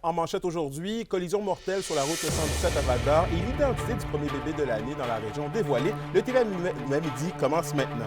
En manchette aujourd'hui, collision mortelle sur la route 117 à Val-d'Or et l'identité du premier bébé de l'année dans la région dévoilée. Le TVA Midi commence maintenant.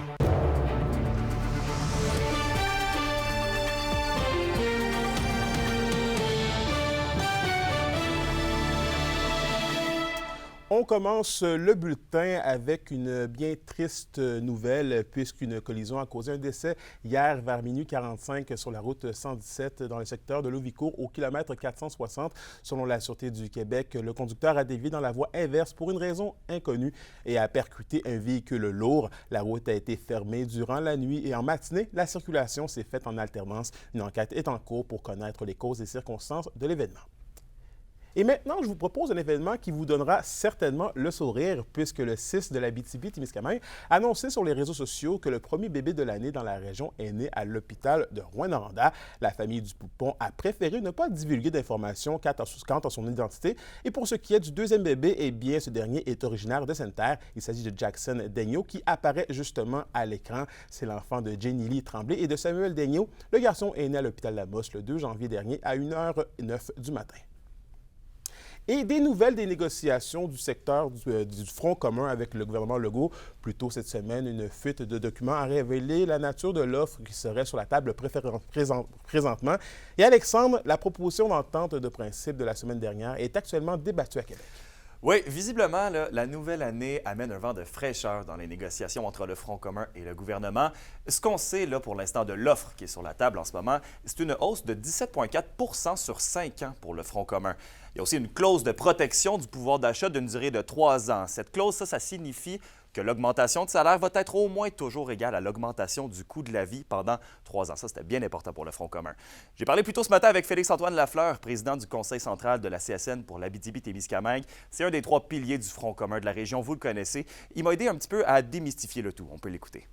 On commence le bulletin avec une bien triste nouvelle puisqu'une collision a causé un décès hier vers minuit 45 sur la route 117 dans le secteur de Louvicourt au kilomètre 460. Selon la Sûreté du Québec, le conducteur a dévié dans la voie inverse pour une raison inconnue et a percuté un véhicule lourd. La route a été fermée durant la nuit et en matinée, la circulation s'est faite en alternance. Une enquête est en cours pour connaître les causes et circonstances de l'événement. Et maintenant, je vous propose un événement qui vous donnera certainement le sourire puisque le 6 de l'Abitibi-Témiscamingue a annoncé sur les réseaux sociaux que le premier bébé de l'année dans la région est né à l'hôpital de Rouyn-Noranda. La famille du poupon a préféré ne pas divulguer d'informations quant à son identité. Et pour ce qui est du deuxième bébé, eh bien, ce dernier est originaire de Sainte-Terre. Il s'agit de Jackson Daigneault qui apparaît justement à l'écran. C'est l'enfant de Jenny Lee Tremblay et de Samuel Daigneault. Le garçon est né à l'hôpital Lamosse le 2 janvier dernier à 1h09 du matin. Et des nouvelles des négociations du secteur du Front commun avec le gouvernement Legault. Plus tôt cette semaine, une fuite de documents a révélé la nature de l'offre qui serait sur la table présentement. Et Alexandre, la proposition d'entente de principe de la semaine dernière est actuellement débattue à Québec. Oui, visiblement, là, la nouvelle année amène un vent de fraîcheur dans les négociations entre le Front commun et le gouvernement. Ce qu'on sait là, pour l'instant de l'offre qui est sur la table en ce moment, c'est une hausse de 17,4 % sur 5 ans pour le Front commun. Il y a aussi une clause de protection du pouvoir d'achat d'une durée de 3 ans. Cette clause, ça signifie que l'augmentation de salaire va être au moins toujours égale à l'augmentation du coût de la vie pendant 3 ans. Ça, c'était bien important pour le Front commun. J'ai parlé plus tôt ce matin avec Félix-Antoine Lafleur, président du Conseil central de la CSN pour l'Abitibi-Témiscamingue. C'est un des 3 piliers du Front commun de la région, vous le connaissez. Il m'a aidé un petit peu à démystifier le tout. On peut l'écouter.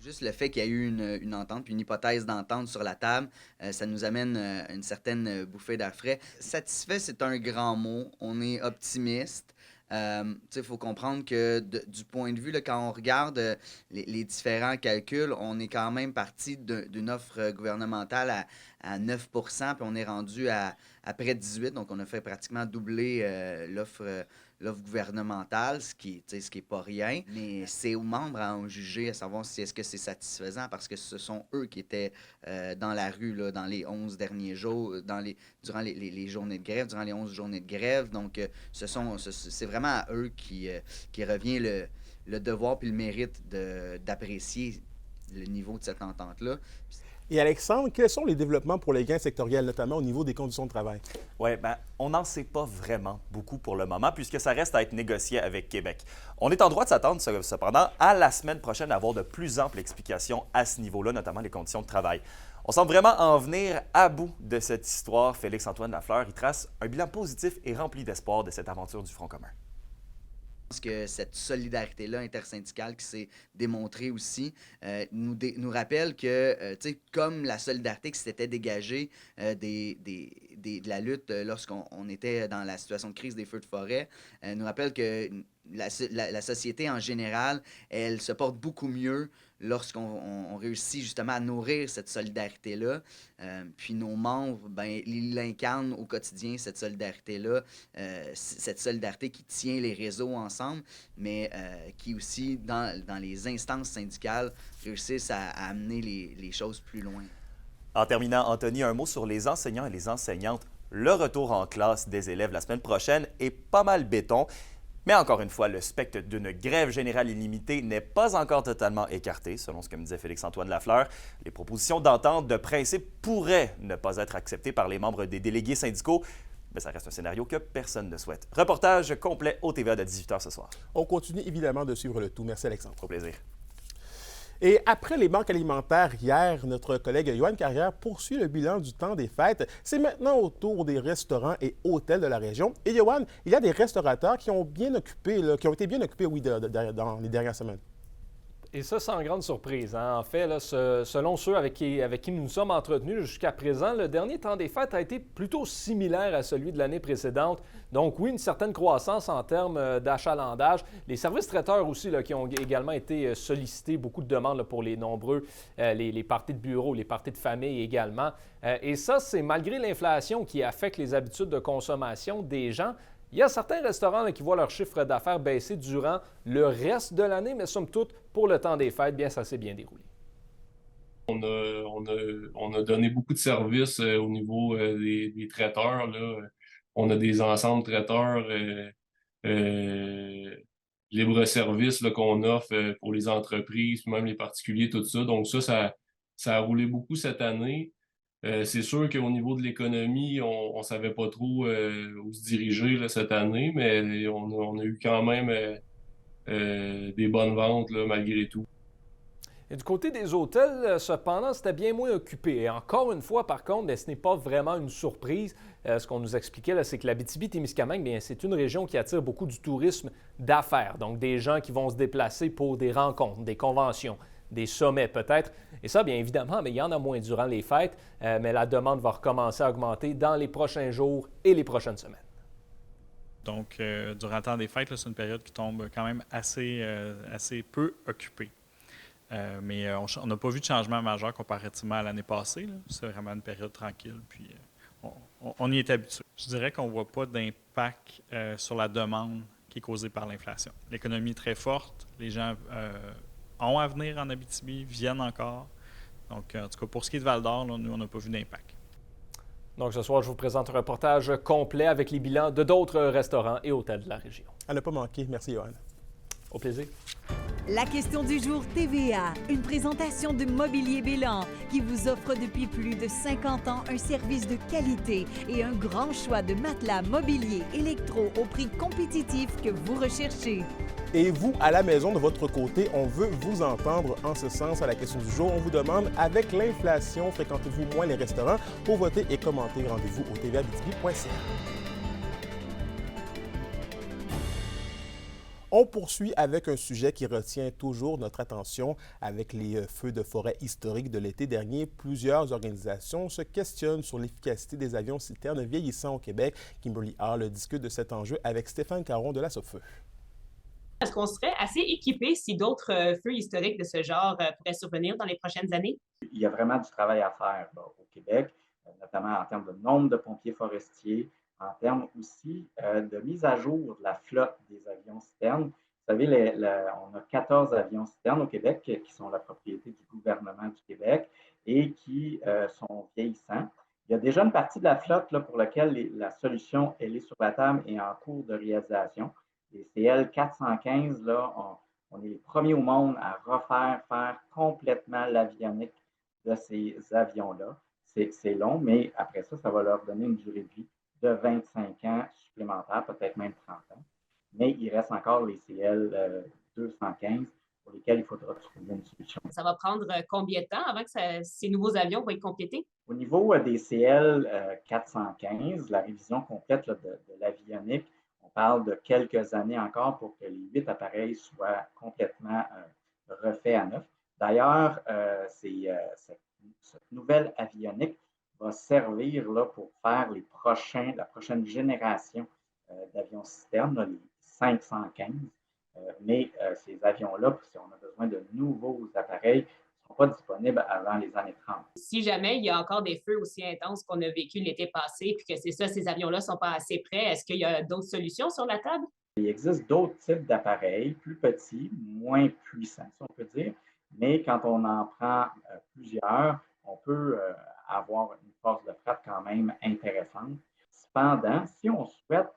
Juste le fait qu'il y a eu une entente, puis une hypothèse d'entente sur la table, ça nous amène une certaine bouffée d'air frais. Satisfait, c'est un grand mot. On est optimiste. Il faut comprendre que du point de vue, là, quand on regarde les différents calculs, on est quand même parti d'une offre gouvernementale à 9 % puis on est rendu à près de 18 donc on a fait pratiquement doubler l'offre gouvernementale, ce qui est pas rien. Mais c'est aux membres à en juger, à savoir si est-ce que c'est satisfaisant, parce que ce sont eux qui étaient dans la rue là, dans les 11 derniers jours, durant les journées de grève, durant les 11 journées de grève. Donc, c'est vraiment à eux qui revient le devoir puis le mérite d'apprécier le niveau de cette entente-là. Et Alexandre, quels sont les développements pour les gains sectoriels, notamment au niveau des conditions de travail? Oui, bien, on n'en sait pas vraiment beaucoup pour le moment, puisque ça reste à être négocié avec Québec. On est en droit de s'attendre, cependant, à la semaine prochaine à avoir de plus amples explications à ce niveau-là, notamment les conditions de travail. On semble vraiment en venir à bout de cette histoire. Félix-Antoine Lafleur, il trace un bilan positif et rempli d'espoir de cette aventure du Front commun. Je pense que cette solidarité-là intersyndicale qui s'est démontrée aussi nous rappelle que, comme la solidarité qui s'était dégagée de la lutte lorsqu'on était dans la situation de crise des feux de forêt, nous rappelle que la société en général, elle se porte beaucoup mieux lorsqu'on réussit justement à nourrir cette solidarité-là. Puis nos membres, ils l'incarnent au quotidien, cette solidarité-là, cette solidarité qui tient les réseaux ensemble, mais qui aussi, dans les instances syndicales, réussissent à amener les choses plus loin. En terminant, Anthony, un mot sur les enseignants et les enseignantes. Le retour en classe des élèves la semaine prochaine est pas mal béton. Mais encore une fois, le spectre d'une grève générale illimitée n'est pas encore totalement écarté, selon ce que me disait Félix-Antoine Lafleur. Les propositions d'entente de principe pourraient ne pas être acceptées par les membres des délégués syndicaux, mais ça reste un scénario que personne ne souhaite. Reportage complet au TVA de 18h ce soir. On continue évidemment de suivre le tout. Merci Alexandre. Au plaisir. Et après les banques alimentaires hier, notre collègue Yoann Carrière poursuit le bilan du temps des fêtes. C'est maintenant au tour des restaurants et hôtels de la région. Et Yoann, il y a des restaurateurs qui ont été bien occupés, oui, dans les dernières semaines. Et ça, sans grande surprise. Hein. En fait, là, selon ceux avec qui nous nous sommes entretenus jusqu'à présent, le dernier temps des fêtes a été plutôt similaire à celui de l'année précédente. Donc oui, une certaine croissance en termes d'achalandage. Les services traiteurs aussi, là, qui ont également été sollicités, beaucoup de demandes là, pour les nombreux, les parties de bureau, les parties de famille également. Et ça, c'est malgré l'inflation qui affecte les habitudes de consommation des gens. Il y a certains restaurants là, qui voient leur chiffre d'affaires baisser durant le reste de l'année, mais somme toute, pour le temps des fêtes, bien, ça s'est bien déroulé. On a donné beaucoup de services au niveau des traiteurs, là. On a des ensembles traiteurs libre-service là, qu'on offre pour les entreprises, même les particuliers, tout ça. Donc ça a roulé beaucoup cette année. C'est sûr qu'au niveau de l'économie, on ne savait pas trop où se diriger là, cette année, mais on a eu quand même des bonnes ventes là, malgré tout. Et du côté des hôtels, cependant, c'était bien moins occupé. Et encore une fois, par contre, bien, ce n'est pas vraiment une surprise. Ce qu'on nous expliquait, là, c'est que l'Abitibi-Témiscamingue, bien, c'est une région qui attire beaucoup du tourisme d'affaires. Donc, des gens qui vont se déplacer pour des rencontres, des conventions, des sommets peut-être. Et ça, bien évidemment, mais il y en a moins durant les fêtes, mais la demande va recommencer à augmenter dans les prochains jours et les prochaines semaines. Donc, durant le temps des fêtes, là, c'est une période qui tombe quand même assez peu occupée. Mais on n'a pas vu de changement majeur comparativement à l'année passée. Là. C'est vraiment une période tranquille, puis on y est habitué. Je dirais qu'on ne voit pas d'impact sur la demande qui est causée par l'inflation. L'économie est très forte, les gens ont à venir en Abitibi, viennent encore. Donc, en tout cas, pour ce qui est de Val-d'Or, là, nous, on n'a pas vu d'impact. Donc, ce soir, je vous présente un reportage complet avec les bilans de d'autres restaurants et hôtels de la région. À ne pas manquer. Merci, Johan. Au plaisir. La question du jour TVA, une présentation de Mobilier Bélan qui vous offre depuis plus de 50 ans un service de qualité et un grand choix de matelas, mobilier, électro au prix compétitif que vous recherchez. Et vous, à la maison, de votre côté, on veut vous entendre en ce sens à la question du jour. On vous demande, avec l'inflation, fréquentez-vous moins les restaurants? Pour voter et commenter, rendez-vous au tvabitibi.ca. On poursuit avec un sujet qui retient toujours notre attention. Avec les feux de forêt historiques de l'été dernier, plusieurs organisations se questionnent sur l'efficacité des avions-citernes vieillissants au Québec. Kimberly Hall discute de cet enjeu avec Stéphane Caron de la Sopfeu. Est-ce qu'on serait assez équipé si d'autres feux historiques de ce genre pourraient survenir dans les prochaines années? Il y a vraiment du travail à faire là, au Québec, notamment en termes de nombre de pompiers forestiers, en termes aussi de mise à jour de la flotte des avions-citernes. Vous savez, on a 14 avions-citernes au Québec qui sont la propriété du gouvernement du Québec et qui sont vieillissants. Il y a déjà une partie de la flotte là, pour laquelle la solution elle est sur la table et en cours de réalisation. Les CL415, là, on est les premiers au monde à faire complètement l'avionique de ces avions-là. C'est long, mais après ça, ça va leur donner une durée de vie de 25 ans supplémentaires, peut-être même 30 ans. Mais il reste encore les CL215 pour lesquels il faudra trouver une solution. Ça va prendre combien de temps avant que ces nouveaux avions vont être complétés? Au niveau des CL415, la révision complète là, de l'avionique, on parle de quelques années encore pour que les 8 appareils soient complètement refaits à neuf. D'ailleurs, cette nouvelle avionique va servir là, pour faire la prochaine génération d'avions-citernes, les 515. Mais ces avions-là, si on a besoin de nouveaux appareils, ne seront pas disponibles avant les années 30. Si jamais il y a encore des feux aussi intenses qu'on a vécu l'été passé, puis que c'est ça, ces avions-là ne sont pas assez prêts, est-ce qu'il y a d'autres solutions sur la table? Il existe d'autres types d'appareils, plus petits, moins puissants, si on peut dire, mais quand on en prend plusieurs, on peut avoir une force de frappe quand même intéressante. Cependant, si on souhaite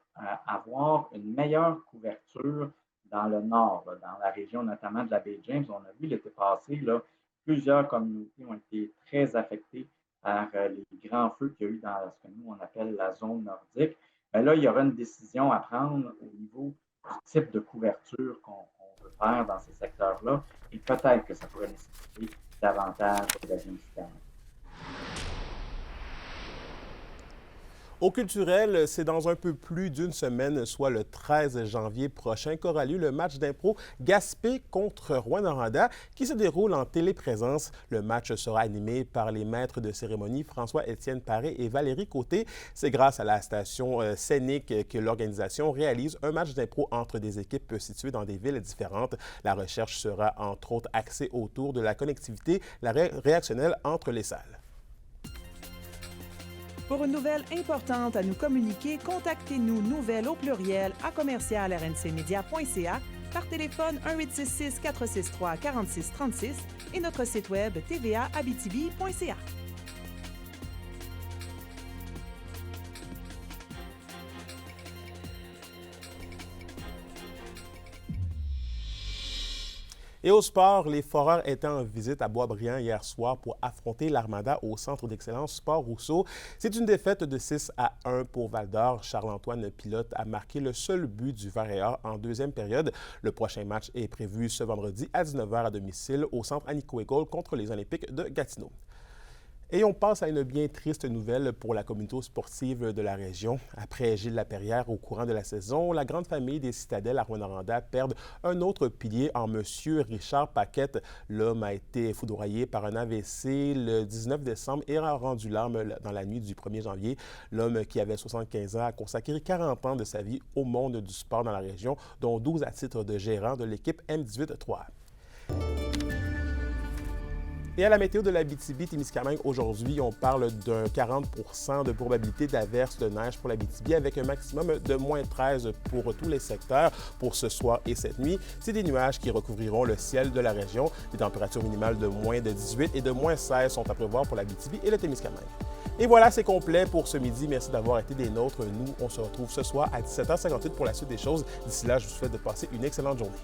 avoir une meilleure couverture dans le nord, là, dans la région notamment de la baie James, on a vu l'été passé, là, plusieurs communautés ont été très affectées par les grands feux qu'il y a eu dans ce que nous, on appelle la zone nordique. Bien là, il y aura une décision à prendre au niveau du type de couverture qu'on veut faire dans ces secteurs-là et peut-être que ça pourrait nécessiter davantage d'avions citernes. Au culturel, c'est dans un peu plus d'une semaine, soit le 13 janvier prochain, qu'aura lieu le match d'impro Gaspé contre Rouyn-Noranda qui se déroule en téléprésence. Le match sera animé par les maîtres de cérémonie François-Étienne Paré et Valérie Côté. C'est grâce à la station scénique que l'organisation réalise un match d'impro entre des équipes situées dans des villes différentes. La recherche sera entre autres axée autour de la connectivité réactionnelle entre les salles. Pour une nouvelle importante à nous communiquer, contactez-nous nouvelles au pluriel à commercial-rncmedia.ca, par téléphone 1-866-463-4636 et notre site web tvaabitibi.ca. Et au sport, les Foreurs étaient en visite à Boisbriand hier soir pour affronter l'Armada au Centre d'excellence Sport Rousseau. C'est une défaite de 6-1 pour Val-d'Or. Charles-Antoine Pilote a marqué le seul but du Vert et Or en deuxième période. Le prochain match est prévu ce vendredi à 19h à domicile au Centre Annico-École contre les Olympiques de Gatineau. Et on passe à une bien triste nouvelle pour la communauté sportive de la région. Après Gilles Laperrière au courant de la saison, la grande famille des Citadelles à Rouyn-Noranda perd un autre pilier en M. Richard Paquette. L'homme a été foudroyé par un AVC le 19 décembre et a rendu l'âme dans la nuit du 1er janvier. L'homme qui avait 75 ans a consacré 40 ans de sa vie au monde du sport dans la région, dont 12 à titre de gérant de l'équipe M18-3. Et à la météo de l'Abitibi-Témiscamingue, aujourd'hui, on parle d'un 40 % de probabilité d'averse de neige pour l'Abitibi avec un maximum de moins 13 pour tous les secteurs pour ce soir et cette nuit. C'est des nuages qui recouvriront le ciel de la région. Les températures minimales de moins de 18 et de moins 16 sont à prévoir pour l'Abitibi et le Témiscamingue. Et voilà, c'est complet pour ce midi. Merci d'avoir été des nôtres. Nous, on se retrouve ce soir à 17h58 pour la suite des choses. D'ici là, je vous souhaite de passer une excellente journée.